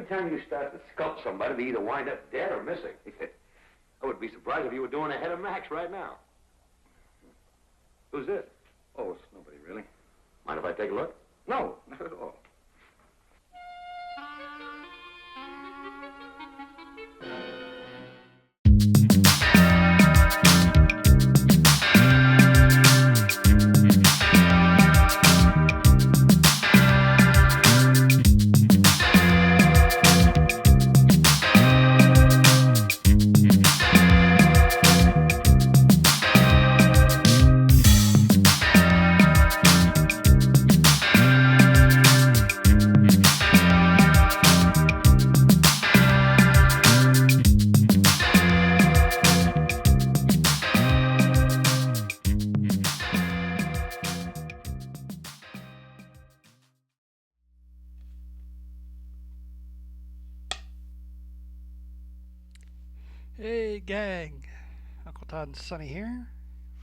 time you start to sculpt somebody, they either wind up dead or missing. I wouldn't be surprised if you were doing a head of Max right now. Who's this? Oh, it's nobody, really. Mind if I take a look? No, not at all. Hey gang, Uncle Todd and Sonny here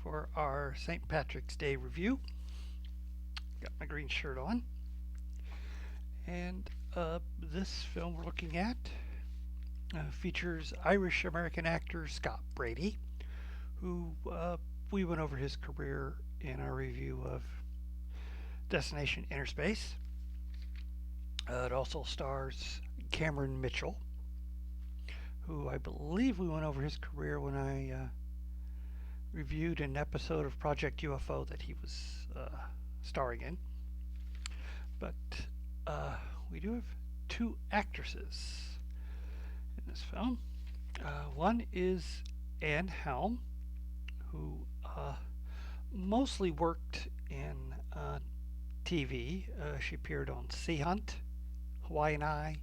for our St. Patrick's Day review. Got my green shirt on. And this film we're looking at features Irish-American actor Scott Brady, who we went over his career in our review of Destination Inner Space. It also stars Cameron Mitchell, who I believe we went over his career when I reviewed an episode of Project UFO that he was starring in. But we do have two actresses in this film. One is Anne Helm, who mostly worked in TV. She appeared on Sea Hunt, Hawaiian Eye,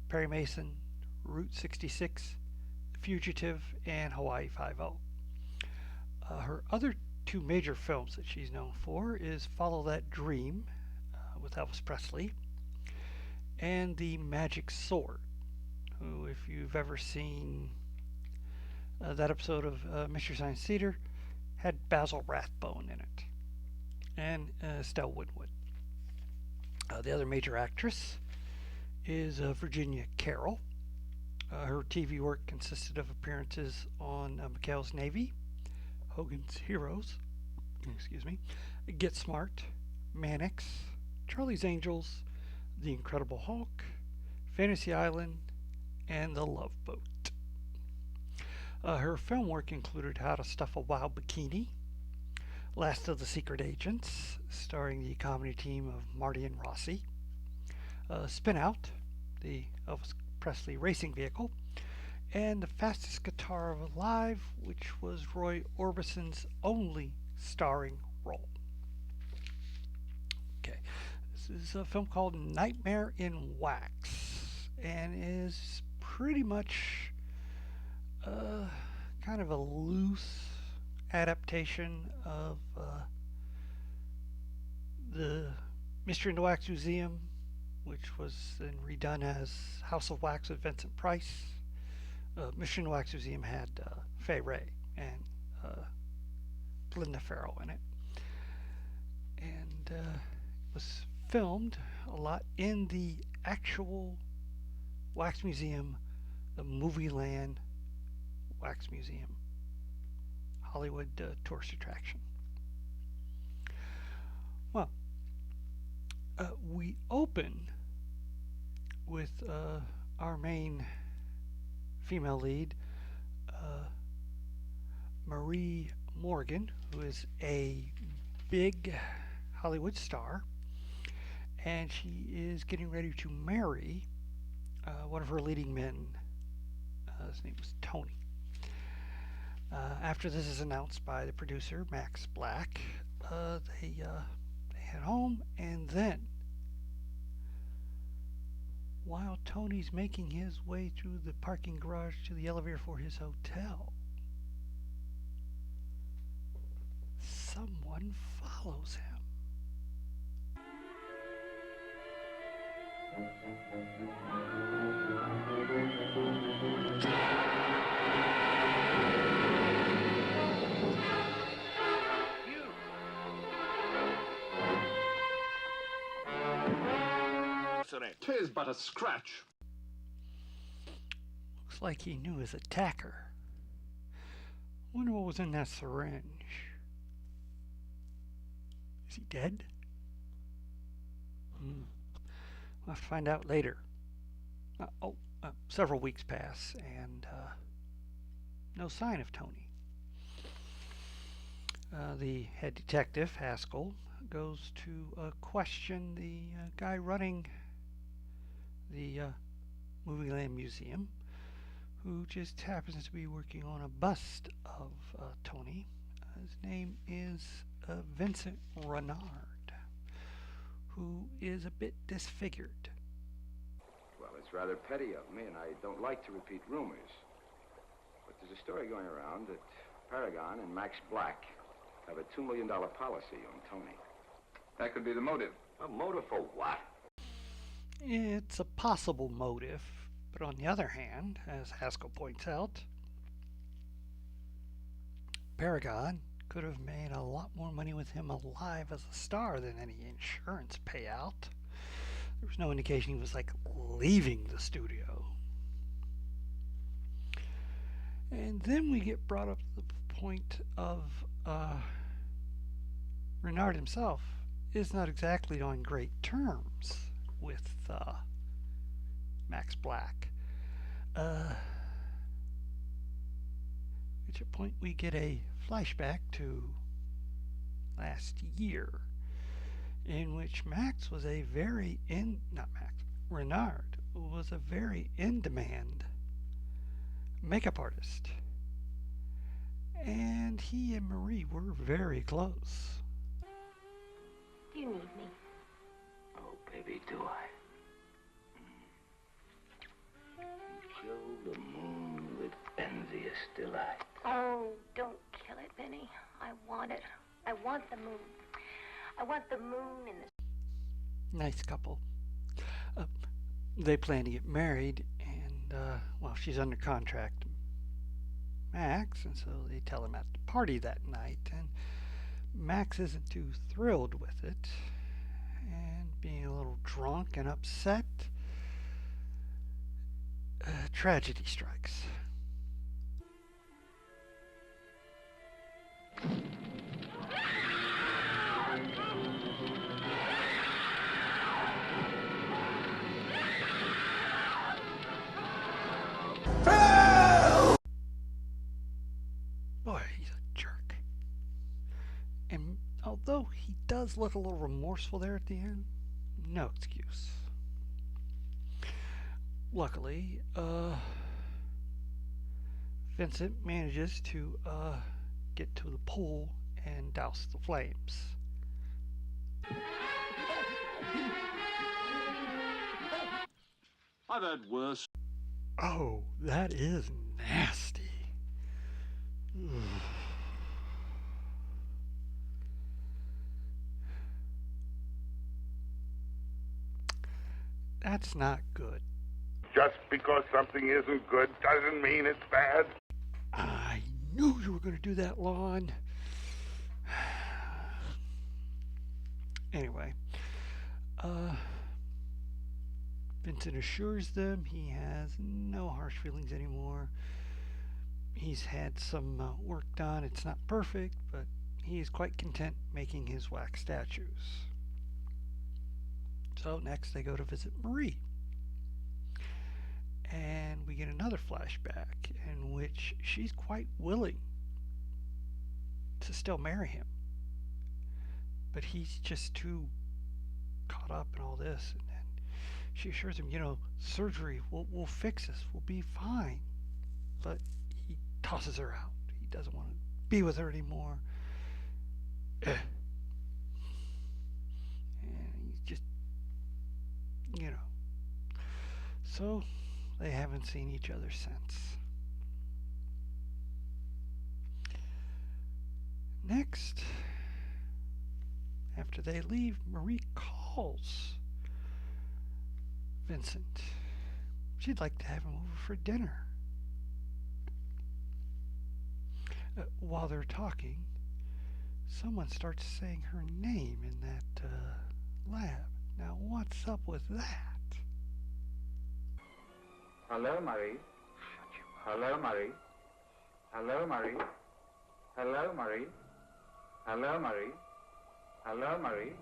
Perry Mason, Route 66, Fugitive, and Hawaii Five-0. Her other two major films that she's known for is Follow That Dream with Elvis Presley and The Magic Sword, who, if you've ever seen that episode of Mystery Science Theater, had Basil Rathbone in it, and Estelle Woodward. The other major actress is Virginia Carroll. Her TV work consisted of appearances on McHale's Navy, Hogan's Heroes, Get Smart, Mannix, Charlie's Angels, The Incredible Hulk, Fantasy Island, and The Love Boat. Her film work included How to Stuff a Wild Bikini, Last of the Secret Agents, starring the comedy team of Marty and Rossi, Spin Out, the Elvis Presley racing vehicle, and The Fastest Guitar Alive, which was Roy Orbison's only starring role. Okay, this is a film called Nightmare in Wax, and is pretty much kind of a loose adaptation of the Mystery in the Wax Museum, which was then redone as House of Wax with Vincent Price. Mystery in the Wax Museum had Fay Wray and Linda Farrell in it. And it was filmed a lot in the actual Wax Museum, the Movie Land Wax Museum, Hollywood tourist attraction. Well, we open with our main female lead, Marie Morgan, who is a big Hollywood star, and she is getting ready to marry one of her leading men. His name was Tony. After this is announced by the producer, Max Black, they head home, and then while Tony's making his way through the parking garage to the elevator for his hotel, someone follows him. "'Tis but a scratch." Looks like he knew his attacker. Wonder what was in that syringe. Is he dead? We'll have to find out later. Several weeks pass and no sign of Tony. The head detective, Haskell, goes to question the guy running the Movieland Museum, who just happens to be working on a bust of Tony. His name is Vincent Renard, who is a bit disfigured. Well, it's rather petty of me, and I don't like to repeat rumors. But there's a story going around that Paragon and Max Black have a $2 million policy on Tony. That could be the motive. A motive for what? It's a possible motive, but on the other hand, as Haskell points out, Paragon could have made a lot more money with him alive as a star than any insurance payout. There was no indication he was like leaving the studio. And then we get brought up to the point of Renard himself is not exactly on great terms with Max Black. At which point we get a flashback to last year, in which Renard was a very in-demand makeup artist. And he and Marie were very close. Do you need me? Oh, baby, do I? Show the moon with envious delight. Oh, don't kill it, Benny. I want it. I want the moon. I want the moon in the... Nice couple. They plan to get married, and, she's under contract to Max, and so they tell him at the party that night, and Max isn't too thrilled with it, and being a little drunk and upset, tragedy strikes. Boy, he's a jerk. And although he does look a little remorseful there at the end, no excuse. Luckily, Vincent manages to get to the pool and douse the flames. I've had worse. Oh, that is nasty. That's not good. Just because something isn't good doesn't mean it's bad. I knew you were going to do that, Lon. Anyway, Vincent assures them he has no harsh feelings anymore. He's had some work done. It's not perfect, but he is quite content making his wax statues. So next they go to visit Marie. And we get another flashback in which she's quite willing to still marry him. But he's just too caught up in all this. And then she assures him, surgery will fix us. We'll be fine. But he tosses her out. He doesn't want to be with her anymore. And he's just, So they haven't seen each other since. Next, after they leave, Marie calls Vincent. She'd like to have him over for dinner. While they're talking, someone starts saying her name in that lab. Now, what's up with that? Hello, Marie. Shut Hello, Marie. Hello, Marie. Hello, Marie. Hello, Marie. Hello, Marie.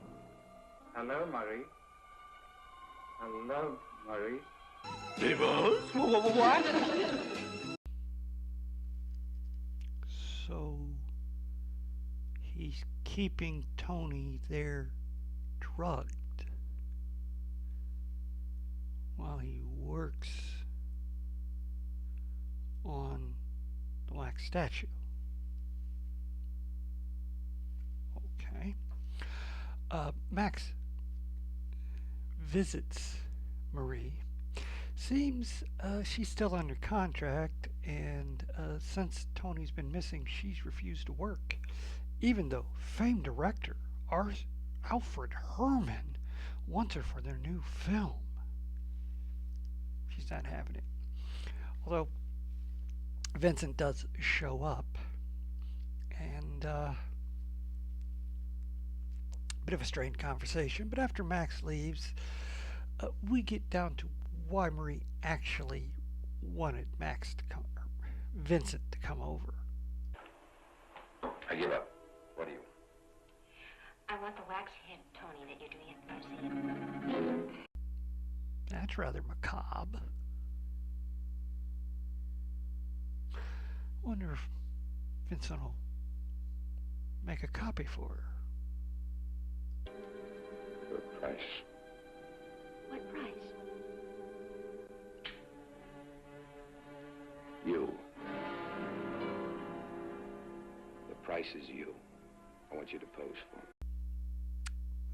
Hello, Marie. Hello, Marie. What? So he's keeping Tony there drugged while he works on the wax statue. Okay. Max visits Marie. Seems she's still under contract, and since Tony's been missing, she's refused to work, even though famed director Alfred Herman wants her for their new film. She's not having it. Although Vincent does show up, and bit of a strained conversation, but after Max leaves, we get down to why Marie actually wanted Vincent to come over. I give up. What do you? I want the wax head, Tony, that you're doing at Mercy. That's rather macabre. Wonder if Vincent will make a copy for her. Good price. What price? You. The price is you. I want you to pose for me.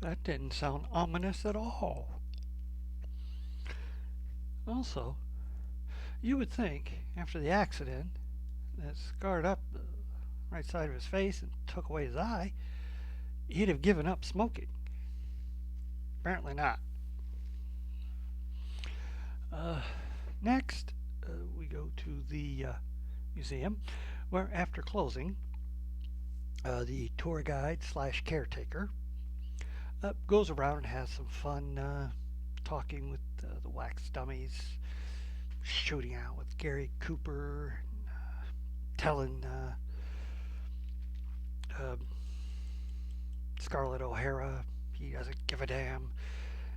That didn't sound ominous at all. Also, you would think, after the accident that scarred up the right side of his face and took away his eye, he'd have given up smoking. Apparently not. Next, we go to the museum, where after closing, the tour guide / caretaker goes around and has some fun talking with the wax dummies, shooting out with Gary Cooper, telling Scarlett O'Hara he doesn't give a damn.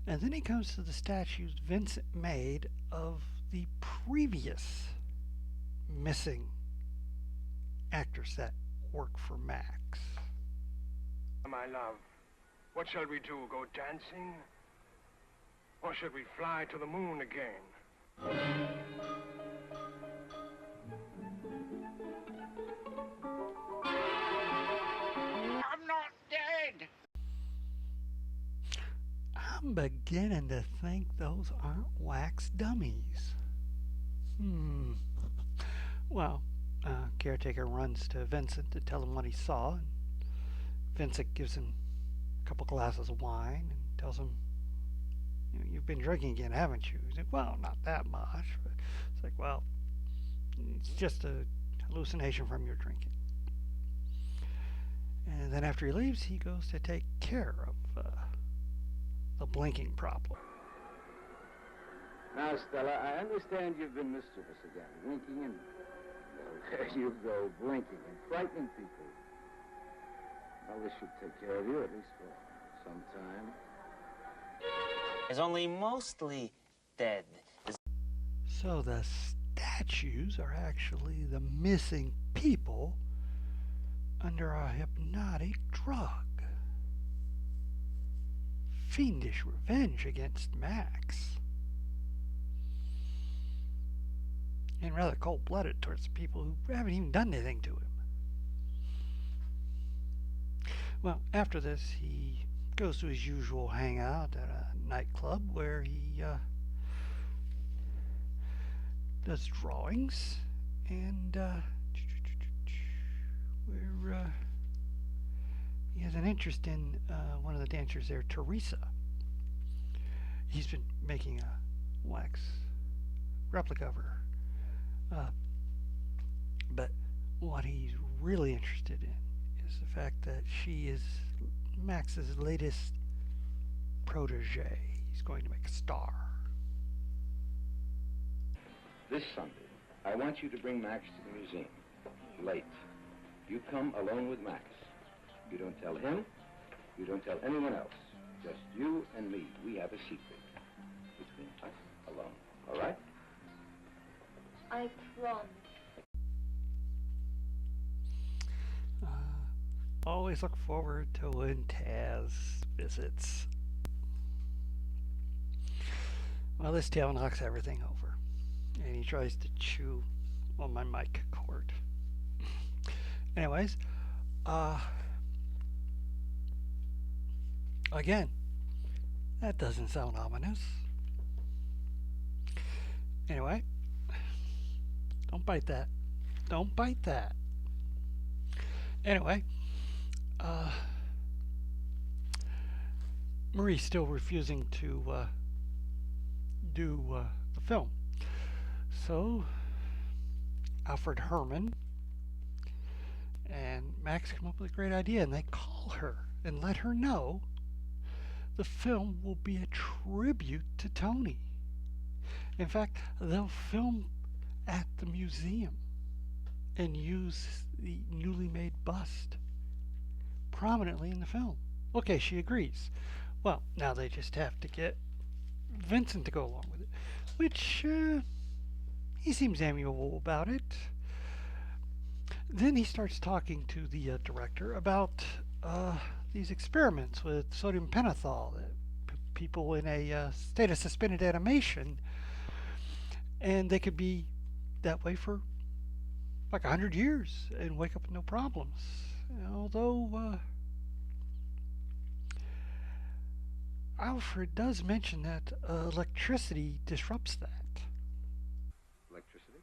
And then he comes to the statues Vincent made of the previous missing actors that work for Max. My love, what shall we do? Go dancing? Or should we fly to the moon again? I'm not dead! I'm beginning to think those aren't wax dummies. Well, caretaker runs to Vincent to tell him what he saw, and Vincent gives him a couple glasses of wine and tells him, you've been drinking again, haven't you? He's like, well, not that much. But it's like, well, it's just a hallucination from your drinking. And then after he leaves, he goes to take care of the blinking problem. Now, Stella, I understand you've been mischievous again, winking and... Well, there you go, blinking and frightening people. Well, this should take care of you, at least for some time. Is only mostly dead. So the statues are actually the missing people under a hypnotic drug. Fiendish revenge against Max. And rather cold-blooded towards people who haven't even done anything to him. Well, after this, he goes to his usual hangout at a nightclub where he does drawings, and where he has an interest in one of the dancers there, Teresa. He's been making a wax replica of her. But what he's really interested in is the fact that she is Max's latest protege. He's going to make a star. This Sunday, I want you to bring Max to the museum. Late. You come alone with Max. You don't tell him. You don't tell anyone else. Just you and me. We have a secret. Between us alone. All right? I promise. Always look forward to when Taz visits. Well, this tail knocks everything over, and he tries to chew on my mic cord. Anyways, again, that doesn't sound ominous. Anyway, don't bite that. Don't bite that. Anyway, Marie's still refusing to do the film. So, Alfred Herman and Max come up with a great idea, and they call her and let her know the film will be a tribute to Tony. In fact, they'll film at the museum and use the newly made bust prominently in the film. Okay, she agrees. Well, now they just have to get Vincent to go along with it, which he seems amiable about it. Then he starts talking to the director about these experiments with sodium pentothal that people in a state of suspended animation, and they could be that way for like 100 years and wake up with no problems. Although Alfred does mention that electricity disrupts that. Electricity?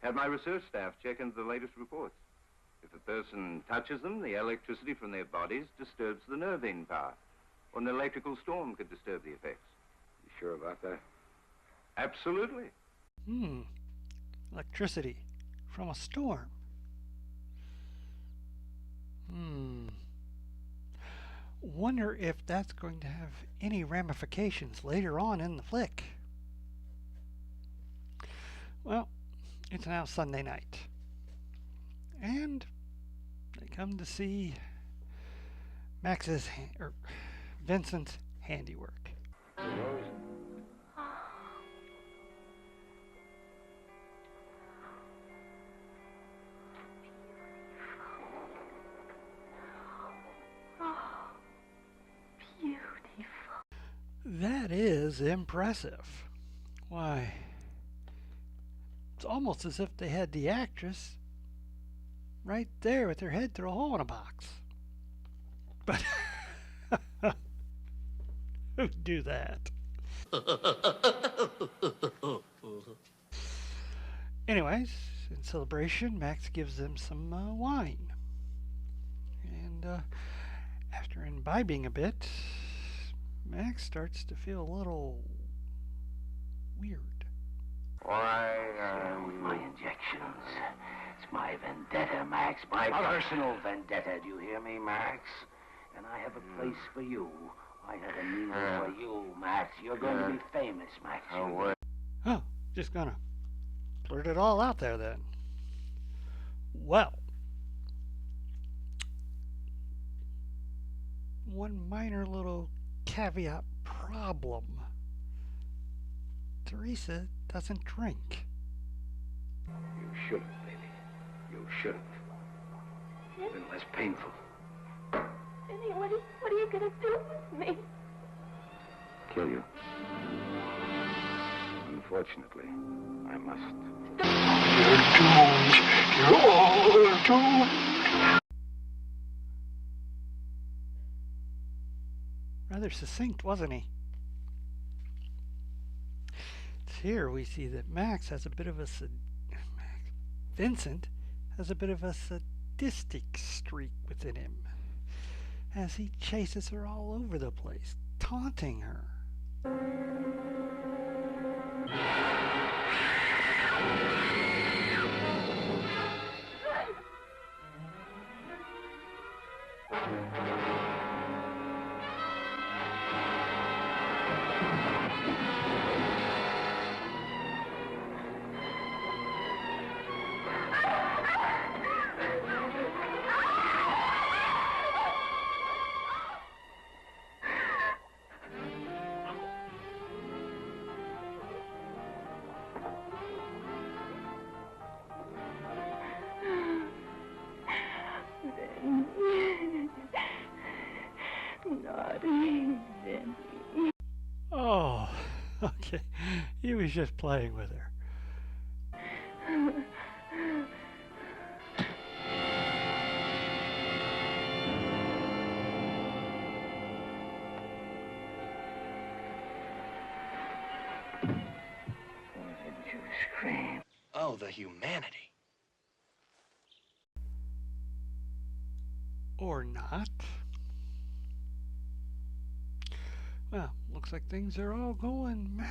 Had my research staff check into the latest reports. If a person touches them, the electricity from their bodies disturbs the nervine power, or an electrical storm could disturb the effects. You sure about that? Absolutely. Electricity from a storm. Wonder if that's going to have any ramifications later on in the flick. Well, it's now Sunday night, and they come to see Vincent's handiwork. That is impressive. Why, it's almost as if they had the actress right there with her head through a hole in a box. But who'd do that? Anyways, in celebration, Max gives them some wine. And after imbibing a bit, Max starts to feel a little weird. Why, my injections. It's my vendetta, Max. My personal vendetta. Do you hear me, Max? And I have a place for you. I have a needle for you, Max. You're going to be famous, Max. Oh, just gonna blurt it all out there then. Well, one minor little caveat problem. Teresa doesn't drink. You shouldn't, baby. You shouldn't. It's been less painful. Benny, what are you going to do with me? Kill you. Unfortunately, I must. You're doomed. Rather succinct, wasn't he? Here we see that Max has a bit of a Vincent has a bit of a sadistic streak within him, as he chases her all over the place, taunting her. He was just playing with her. Why did you scream? Oh, the humanity. Or not. Well, looks like things are all going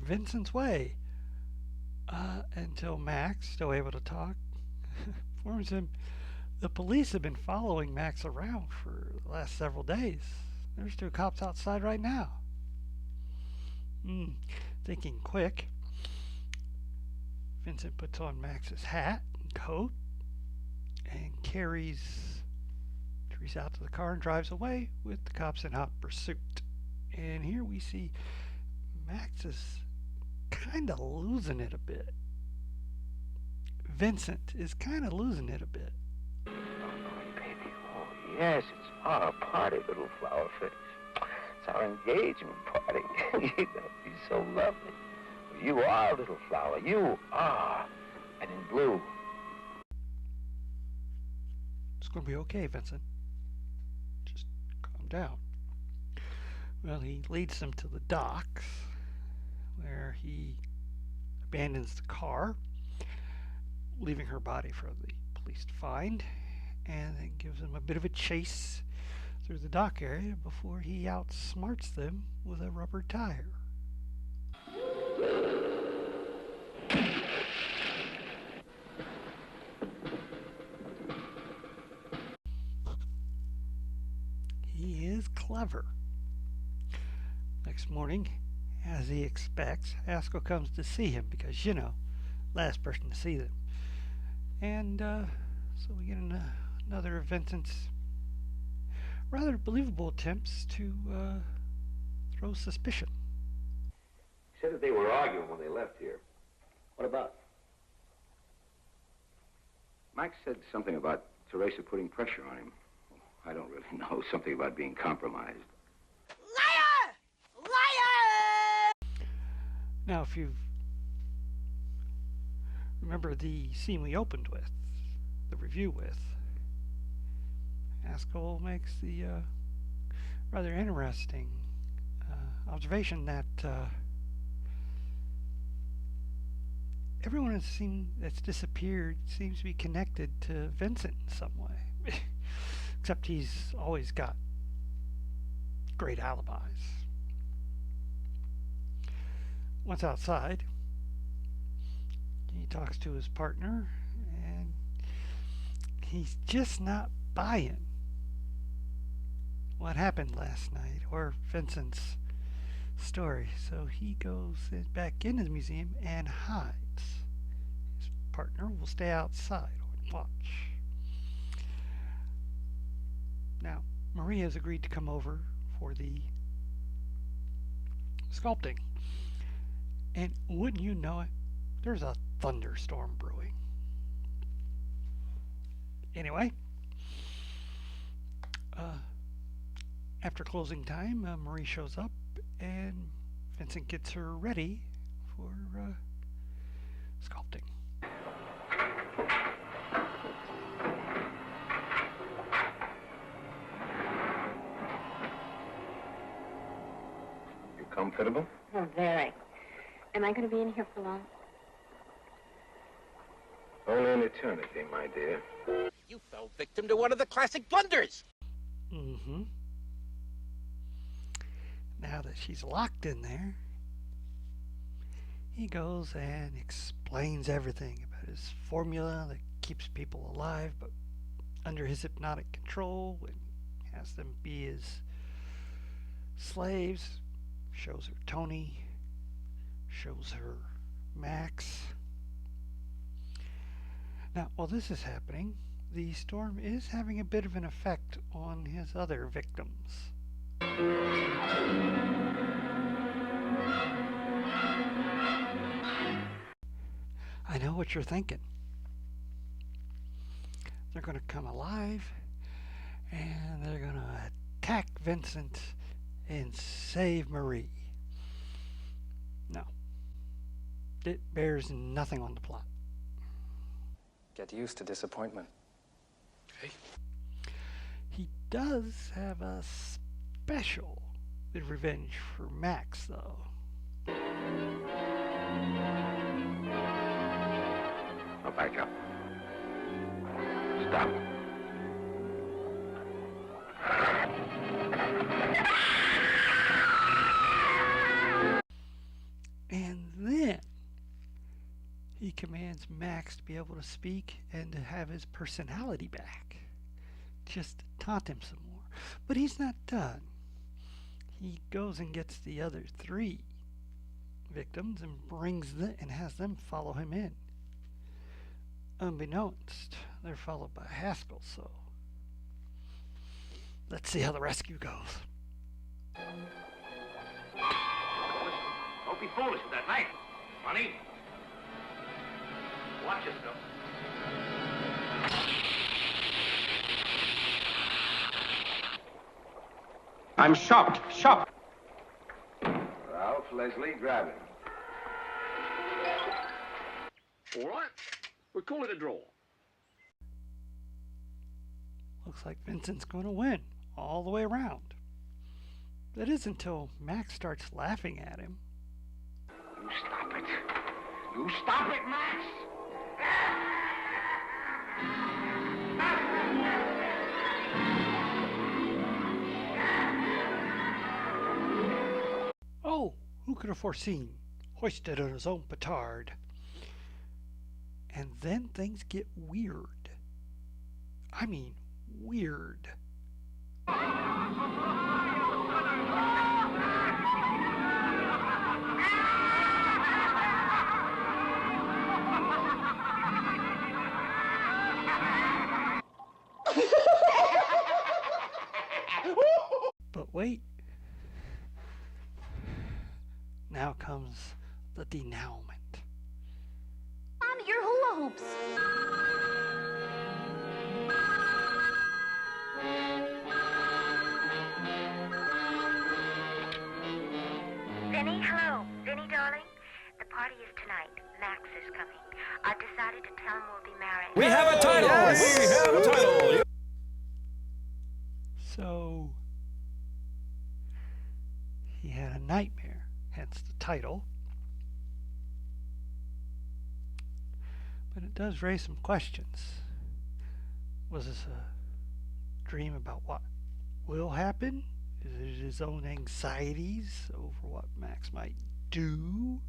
Vincent's way. Until Max, still able to talk, informs him the police have been following Max around for the last several days. There's 2 cops outside right now. Thinking quick, Vincent puts on Max's hat and coat and carries Therese out to the car and drives away with the cops in hot pursuit. And here we see Max is kind of losing it a bit. Vincent is kind of losing it a bit. Oh, baby. Oh, yes, it's our party, little flower face. It's our engagement party. You're going to be so lovely. You are, little flower. You are. And in blue. It's going to be okay, Vincent. Just calm down. Well, he leads them to the docks, where he abandons the car, leaving her body for the police to find, and then gives them a bit of a chase through the dock area before he outsmarts them with a rubber tire. He is clever. Next morning, as he expects, Haskell comes to see him because, last person to see them. And so we get another of Vincent's rather believable attempts to throw suspicion. He said that they were arguing when they left here. What about? Max said something about Teresa putting pressure on him. I don't really know. Something about being compromised. Now, if you remember the scene we opened with, the review with, Haskell makes the rather interesting observation that everyone that's disappeared seems to be connected to Vincent in some way. Except he's always got great alibis. Once outside, he talks to his partner, and he's just not buying what happened last night, or Vincent's story. So he goes back into the museum and hides. His partner will stay outside and watch. Now, Maria has agreed to come over for the sculpting. And wouldn't you know it, there's a thunderstorm brewing. Anyway, after closing time, Marie shows up and Vincent gets her ready for sculpting. You comfortable? Oh, very. Am I going to be in here for long? Only an eternity, my dear. You fell victim to one of the classic blunders. Mm-hmm. Now that she's locked in there, he goes and explains everything about his formula that keeps people alive, but under his hypnotic control, and has them be his slaves. Shows her Tony, shows her Max. Now, while this is happening, the storm is having a bit of an effect on his other victims. I know what you're thinking. They're going to come alive and they're going to attack Vincent and save Marie. No. It bears nothing on the plot. Get used to disappointment. Hey. He does have a special with revenge for Max, though. Now back up. Stop. And then he commands Max to be able to speak and to have his personality back. Just to taunt him some more. But he's not done. He goes and gets the other 3 victims and brings them and has them follow him in. Unbeknownst, they're followed by Haskell, so let's see how the rescue goes. Don't be foolish with that knife, Sonny. Watch yourself. I'm shocked. Ralph, Leslie, grab him. All right. We'll call it a draw. Looks like Vincent's going to win all the way around. That is until Max starts laughing at him. You stop it. You stop it, Max! Oh, who could have foreseen? Hoisted on his own petard. And then things get weird. I mean, weird. But wait. Now comes the denouement. On your hula hoops. Vinny, hello. Vinny, darling. The party is tonight. Max is coming. I've decided to tell him we'll be married. We have a title! Yes. We have a title! So, he had a nightmare, hence the title. But it does raise some questions. Was this a dream about what will happen? Is it his own anxieties over what Max might do?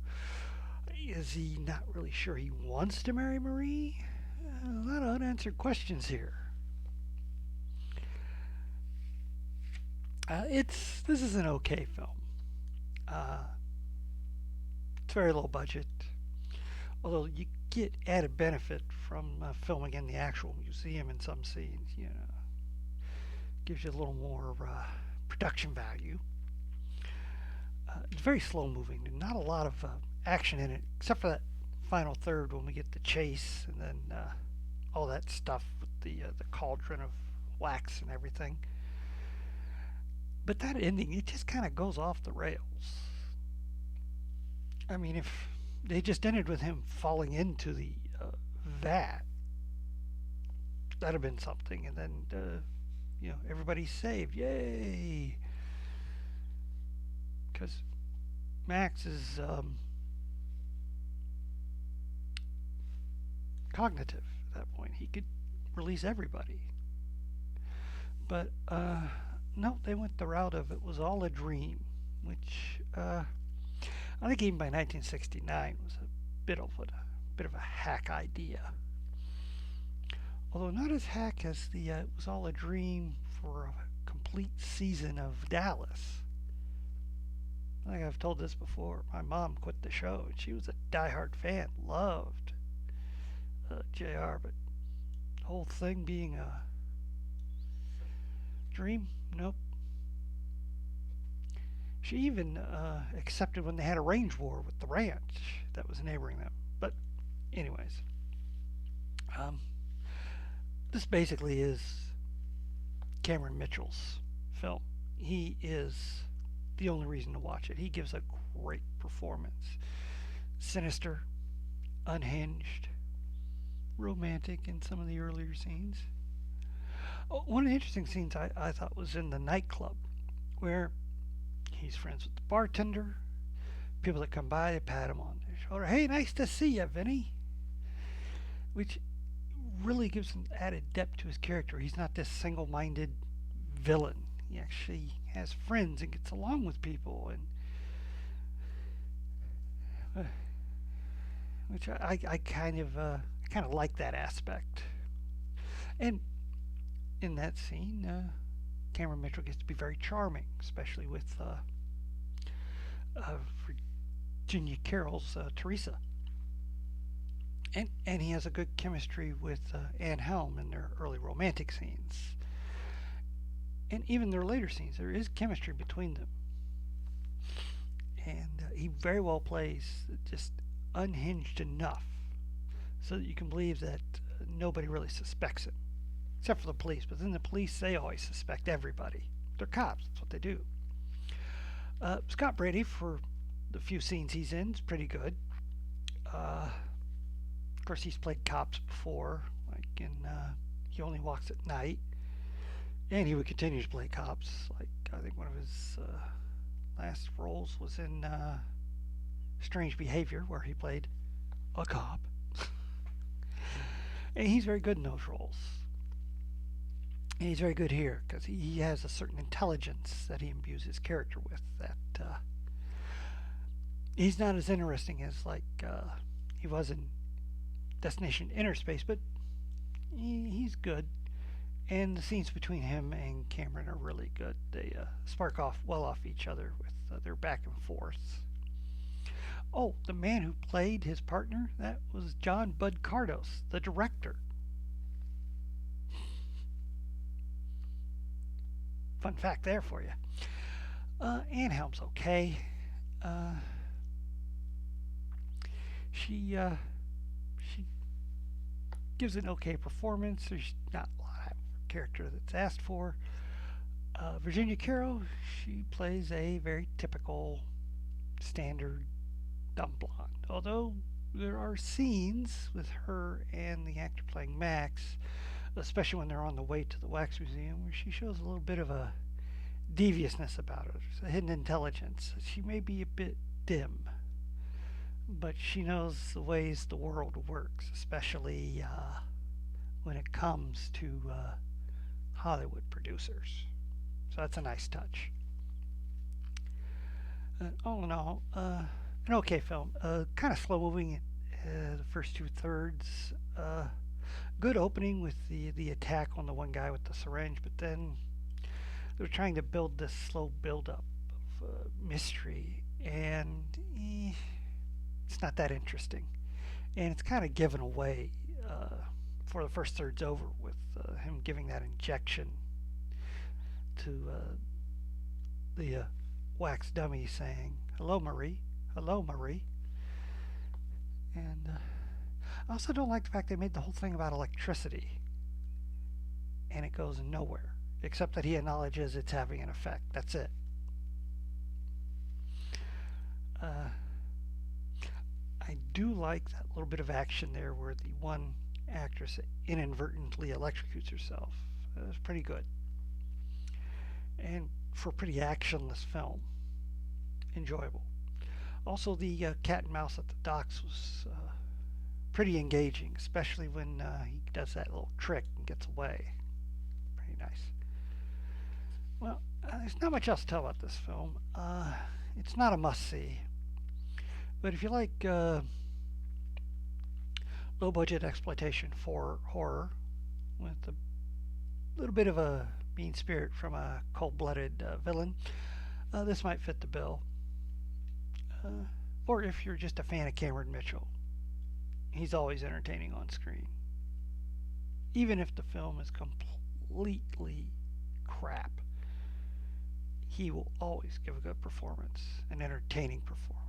Is he not really sure he wants to marry Marie? A lot of unanswered questions here. This is an okay film. It's very low budget, although you get added benefit from filming in the actual museum in some scenes. You know, gives you a little more production value. It's very slow moving. There's not a lot of action in it, except for that final third when we get the chase and then all that stuff with the cauldron of wax and everything. But that ending, it just kind of goes off the rails. I mean, if they just ended with him falling into the vat, that'd have been something. And then, you know, everybody's saved. Yay! Because Max is cognitive at that point. He could release everybody. But, no, they went the route of it was all a dream, which I think even by 1969 was a bit of a hack idea. Although not as hack as the it was all a dream for a complete season of Dallas. I think I've told this before. My mom quit the show, and she was a diehard fan, loved JR, but the whole thing being a dream. Nope. She even accepted when they had a range war with the ranch that was neighboring them. But anyways, this basically is Cameron Mitchell's film. He is the only reason to watch it. He gives a great performance. Sinister, unhinged, romantic in some of the earlier scenes. Oh, one of the interesting scenes I thought was in the nightclub, where he's friends with the bartender. People that come by, they pat him on the shoulder. Hey, nice to see you, Vinny. Which really gives some added depth to his character. He's not this single-minded villain. He actually has friends and gets along with people, and which I kind of like that aspect. And in that scene, Cameron Mitchell gets to be very charming, especially with Virginia Carroll's Teresa. And he has a good chemistry with Anne Helm in their early romantic scenes. And even their later scenes, there is chemistry between them. And he very well plays just unhinged enough so that you can believe that nobody really suspects him, except for the police. But then the police, they always suspect everybody. They're cops. That's what they do. Scott Brady, for the few scenes he's in, is pretty good. Of course, he's played cops before, like in He Only Walks at Night. And he would continue to play cops. Like, I think one of his last roles was in Strange Behavior, where he played a cop. And he's very good in those roles. And he's very good here, because he has a certain intelligence that he imbues his character with. That he's not as interesting as, like, he was in Destination Interspace, but he's good. And the scenes between him and Cameron are really good. They spark off well off each other with their back and forth. Oh, the man who played his partner, that was John Bud Cardos, the director. Fun fact there for you. Anne Helm's okay. She gives an okay performance. There's not a lot of character that's asked for. Virginia Carroll, she plays a very typical, standard dumb blonde. Although there are scenes with her and the actor playing Max, especially when they're on the way to the Wax Museum, where she shows a little bit of a deviousness about her. There's a hidden intelligence. She may be a bit dim, but she knows the ways the world works, especially when it comes to Hollywood producers. So that's a nice touch. All in all, an okay film. Kind of slow moving the first 2/3. Good opening with the attack on the one guy with the syringe, but then they're trying to build this slow build-up of mystery, and it's not that interesting. And it's kind of given away before the first third's over, with him giving that injection to the wax dummy, saying, "Hello, Marie. Hello, Marie." And I also don't like the fact they made the whole thing about electricity, and it goes nowhere, except that he acknowledges it's having an effect. That's it. I do like that little bit of action there where the one actress inadvertently electrocutes herself. It was pretty good. And for a pretty actionless film, enjoyable. Also, the cat and mouse at the docks was pretty engaging, especially when he does that little trick and gets away. Pretty nice. Well, there's not much else to tell about this film. It's not a must-see. But if you like low-budget exploitation for horror with a little bit of a mean spirit from a cold-blooded villain, this might fit the bill. Or if you're just a fan of Cameron Mitchell, he's always entertaining on screen. Even if the film is completely crap, he will always give a good performance, an entertaining performance.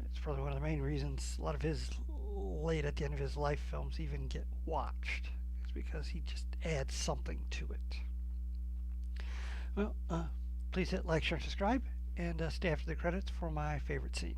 It's probably one of the main reasons a lot of his late at the end of his life films even get watched. It's because he just adds something to it. Well, please hit like, share, and subscribe, and stay after the credits for my favorite scene.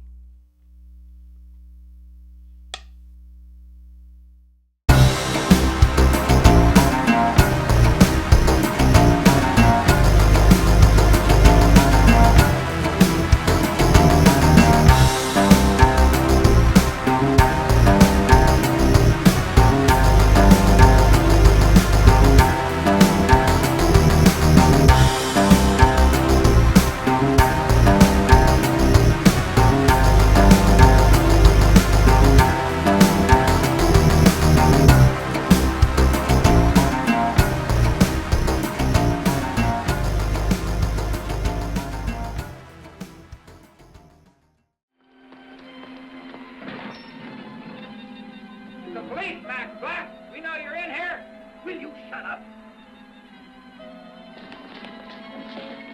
The police, Max Black! We know you're in here! Will you shut up?